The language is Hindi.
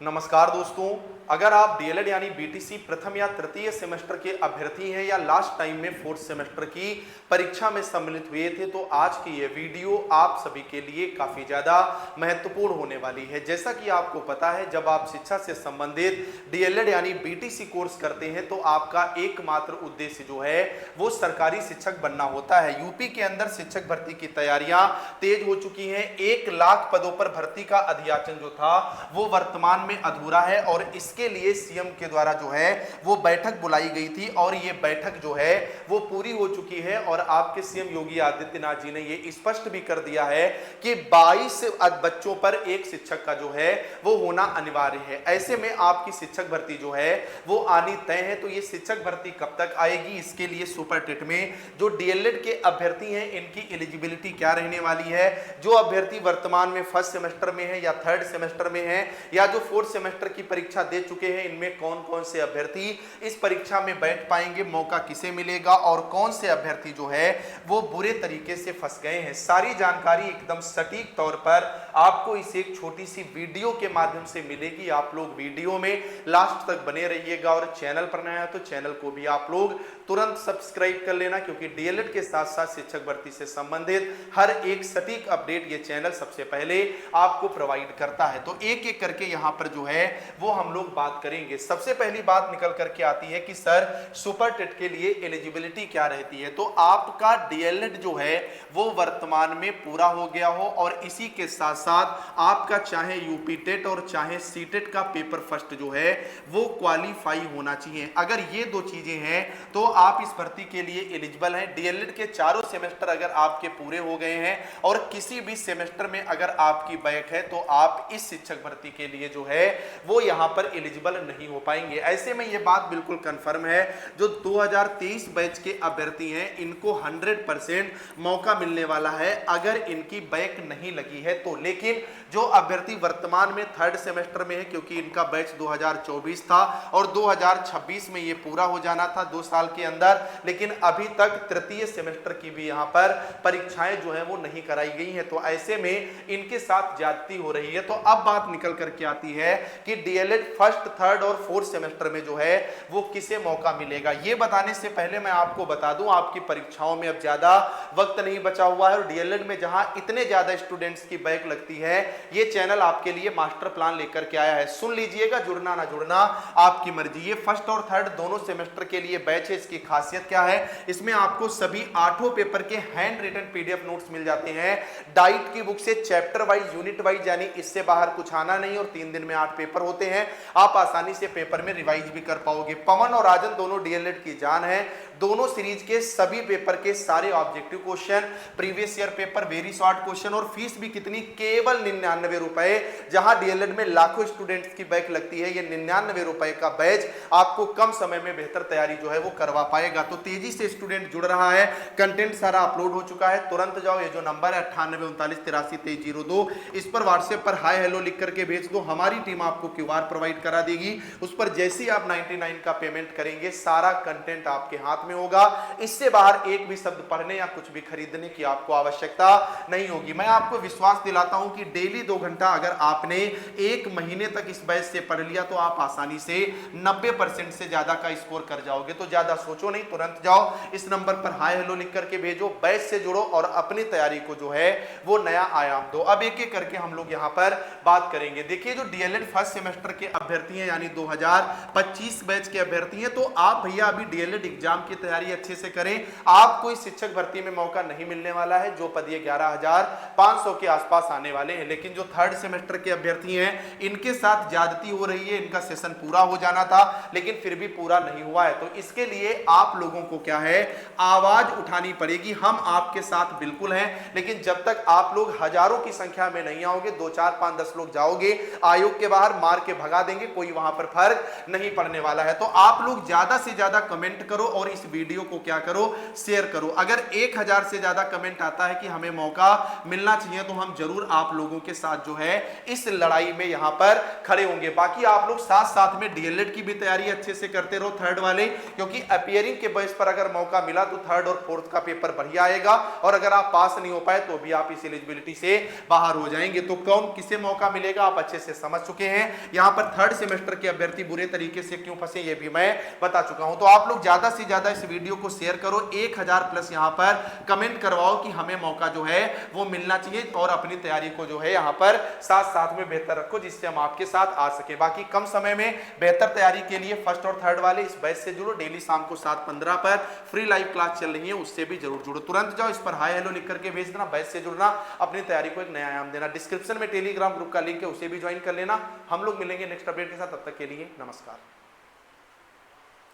नमस्कार दोस्तों, अगर आप डीएलएड यानी बीटीसी प्रथम या तृतीय सेमेस्टर के अभ्यर्थी हैं या लास्ट टाइम में फोर्थ सेमेस्टर की परीक्षा में सम्मिलित हुए थे तो आज की ये वीडियो आप सभी के लिए काफी ज्यादा महत्वपूर्ण होने वाली है। जैसा कि आपको पता है, जब आप शिक्षा से संबंधित डीएलएड यानी बीटीसी कोर्स करते हैं तो आपका एकमात्र उद्देश्य जो है वो सरकारी शिक्षक बनना होता है। यूपी के अंदर शिक्षक भर्ती की तैयारियां तेज हो चुकी हैं। 1 लाख पदों पर भर्ती का अधियाचन जो था वो वर्तमान में अधूरा है और इसके लिए सीएम के द्वारा जो है वो बैठक बुलाई गई थी और ये बैठक जो है वो पूरी हो चुकी है और आपके सीएम योगी आदित्यनाथ जी ने ये स्पष्ट भी कर दिया है कि 22 बच्चों पर एक शिक्षक का जो है वो होना अनिवार्य है। ऐसे में आपकी शिक्षक भर्ती जो है वो आनी तय है। तो ये शिक्षक भर्ती कब तक आएगी, इसके लिए सुपर टेट में जो डीएलएड के अभ्यर्थी हैं इनकी एलिजिबिलिटी क्या रहने वाली है। जो अभ्यर्थी वर्तमान में फर्स्ट सेमेस्टर में है या थर्ड सेमेस्टर में है या जो फोर्थ सेमेस्टर की परीक्षा दे चुके हैं, इनमें कौन कौन से अभ्यर्थी इस परीक्षा में बैठ पाएंगे, मौका किसे मिलेगा और कौन से अभ्यर्थी जो है वो बुरे तरीके से फंस गए हैं, सारी जानकारी एकदम सटीक तौर पर आपको इस एक छोटी सी वीडियो के माध्यम से मिलेगी। आप लोग वीडियो में लास्ट तक बने रहिएगा और चैनल पर नया है तो चैनल को भी आप लोग तुरंत सब्सक्राइब कर लेना, क्योंकि डीएलएड के साथ साथ शिक्षक भर्ती से संबंधित हर एक सटीक अपडेट ये चैनल सबसे पहले आपको प्रोवाइड करता है। तो एक एक करके यहाँ पर जो है वो हम लोग बात करेंगे। सबसे पहली बात निकल करके आती है कि सर सुपर टेट के लिए एलिजिबिलिटी क्या रहती है। तो आपका डीएलएड जो है वो वर्तमान में पूरा हो गया हो और इसी के साथ साथ आपका चाहे यूपी टेट और चाहे सीटेट का पेपर फर्स्ट जो है वो क्वालिफाई होना चाहिए। अगर ये दो चीजें हैं तो आप इस भर्ती के लिए एलिजिबल हैं। डीएलएड के चारों सेमेस्टर अगर आपके पूरे हो गए हैं और किसी भी सेमेस्टर में अगर आपकी बैक है तो आप इस शिक्षक भर्ती के लिए जो है वो यहां पर एलिजिबल नहीं हो पाएंगे। ऐसे में ये बात बिल्कुल कंफर्म है, जो 2023 बैच के अभ्यर्थी हैं इनको 100% मौका मिलने वाला है अगर इनकी बैक नहीं लगी है तो। लेकिन जो अभ्यर्थी वर्तमान में थर्ड सेमेस्टर में है, क्योंकि इनका बैच 2024 था और 2026 में ये पूरा हो जाना था 2 साल के अंदर, लेकिन अभी तक तृतीय सेमेस्टर की भी यहां पर परीक्षाएं जो है वो नहीं कराई गई हैं, तो ऐसे में इनके साथ ज्यादती हो रही है। तो अब बात निकल करके आती है कि डीएलएड फर्स्ट, थर्ड और फोर्थ सेमेस्टर में जो है वो किसे मौका मिलेगा। ये बताने से पहले मैं आपको बता दूं, आपकी परीक्षाओं में अब ज्यादा वक्त नहीं बचा हुआ है और डीएलएड में जहां इतने ज्यादा स्टूडेंट्स की बैक लगती है, ये चैनल आपके लिए मास्टर प्लान लेकर के आया है। सुन लीजिएगा, जुड़ना ना जुड़ना आपकी मर्जी। ये फर्स्ट और थर्ड दोनों सेमेस्टर के लिए बैच है। इसकी खासियत क्या है, इसमें आपको सभी 8 पेपर के हैंड रिटन पीडीएफ नोट्स मिल जाते हैं। डाइट की बुक से चैप्टर वाइज, यूनिट वाइज, यानी इससे बाहर कुछ आना नहीं और 3 दिन में 8 पेपर होते हैं। आप आसानी से पेपर में रिवाइज भी कर पाओगे। पवन और राजन दोनों डीएलएड की जान है। दोनों सीरीज के सभी पेपर के सारे objective question, previous year paper, very short question और फीस भी कितनी, केवल 99 रुपए। जहां डीएलएड में लाखों स्टूडेंट्स की बैक लगती है, ये 99 रुपए का बैच आपको कम समय में बेहतर तैयारी जो है वो करवा पाएगा। तो तेजी से स्टूडेंट जुड़ रहा है, कंटेंट सारा अपलोड हो चुका है। तुरंत जाओ, ये जो नंबर है 9839832302, इस पर व्हाट्सएप पर हाय हेलो लिख करके भेज दो। हमारी टीम आपको क्यूआर प्रोवाइड करा देगी। उस पर जैसे ही आप 99 का पेमेंट करेंगे सारा कंटेंट आपके हाथ में होगा। इससे बाहर एक भी शब्द पढ़ने या कुछ भी खरीदने की आपको आवश्यकता नहीं होगी। मैं आपको विश्वास दिलाता हूं कि डेली 2 घंटा अगर आपने 1 महीने तक इस बैच से पढ़ लिया तो आप आसानी से 90% से ज्यादा का स्कोर कर जाओगे। तो ज्यादा सोचो नहीं, तुरंत जाओ, इस नंबर पर हाय हेलो लिख करके भेजो, बैच से जुड़ो और अपनी तैयारी को जो है वो नया आयाम दो। अब एक एक करके हम लोग यहां पर बात करेंगे। देखिए, जो डीएलएड फर्स्ट सेमेस्टर के अभ्यर्थी हैं यानी 2025 बैच के अभ्यर्थी हैं, तो आप भैया अभी डीएलएड एग्जाम की तैयारी अच्छे से करें। आपको इस शिक्षक भर्ती में मौका नहीं मिलने वाला है। जो पद ये 11,500 के आसपास आने वाले हैं। लेकिन जो थर्ड सेमेस्टर के अभ्यर्थी हैं इनके साथ ज्यादती हो रही है। इनका सेशन पूरा हो जाना था लेकिन फिर भी पूरा नहीं हुआ है। तो इसके लिए आप लोगों को क्या है, आवाज उठानी पड़ेगी। हम आपके साथ बिल्कुल हैं, लेकिन जब तक आप लोग हजारों की संख्या में नहीं आओगे, 2, 4, 5, 10 लोग जाओगे आयोग के बाहर, मार के भगा देंगे, कोई वहां पर फर्क नहीं पड़ने वाला है। तो आप लोग ज्यादा से ज्यादा कमेंट करो और इस वीडियो को क्या करो, शेयर करो। अगर 1000 से ज्यादा कमेंट आता है कि हमें मौका मिलना चाहिए तो हम जरूर आप लोगों के साथ जो है इस लड़ाई में यहां पर खड़े होंगे। बाकी आप लोग साथ साथ में डीएलएड की भी तैयारी अच्छे से करते रहो, थर्ड वाले, क्योंकि अपीयरिंग के बेस पर अगर मौका मिला तो थर्ड और फोर्थ का पेपर बढ़िया आएगा और अगर आप पास नहीं हो पाए तो भी आप इस एलिजिबिलिटी से बाहर हो जाएंगे। तो कौन किसे मौका मिलेगा आप अच्छे से समझ चुके हैं। यहां पर थर्ड सेमेस्टर के अभ्यर्थी बुरे तरीके से क्यों फंसे ये भी मैं बता चुका हूं। तो आप लोग ज्यादा से ज्यादा इस वीडियो को शेयर करो, 1000 प्लस यहां पर कमेंट करवाओ कि हमें मौका जो है वो मिलना चाहिए, और अपनी तैयारी को जो है यहां पर साथ साथ में बेहतर रखो, जिससे हम आपके साथ आ सके। बाकी कम समय में बेहतर तैयारी के लिए फर्स्ट और थर्ड वाले इस बैच से जुड़ो। डेली शाम को 7:15 पर फ्री लाइव क्लास चल रही है, उससे भी जरूर जुड़ो। तुरंत जाओ, इस पर हाय हेलो लिख करके भेज देना, बैच से जुड़ना, अपनी तैयारी को एक नया आयाम देना। डिस्क्रिप्शन में टेलीग्राम ग्रुप का लिंक है, उसे भी ज्वाइन कर लेना। हम लोग मिलेंगे नेक्स्ट अपडेट के साथ, तब तक के लिए नमस्कार।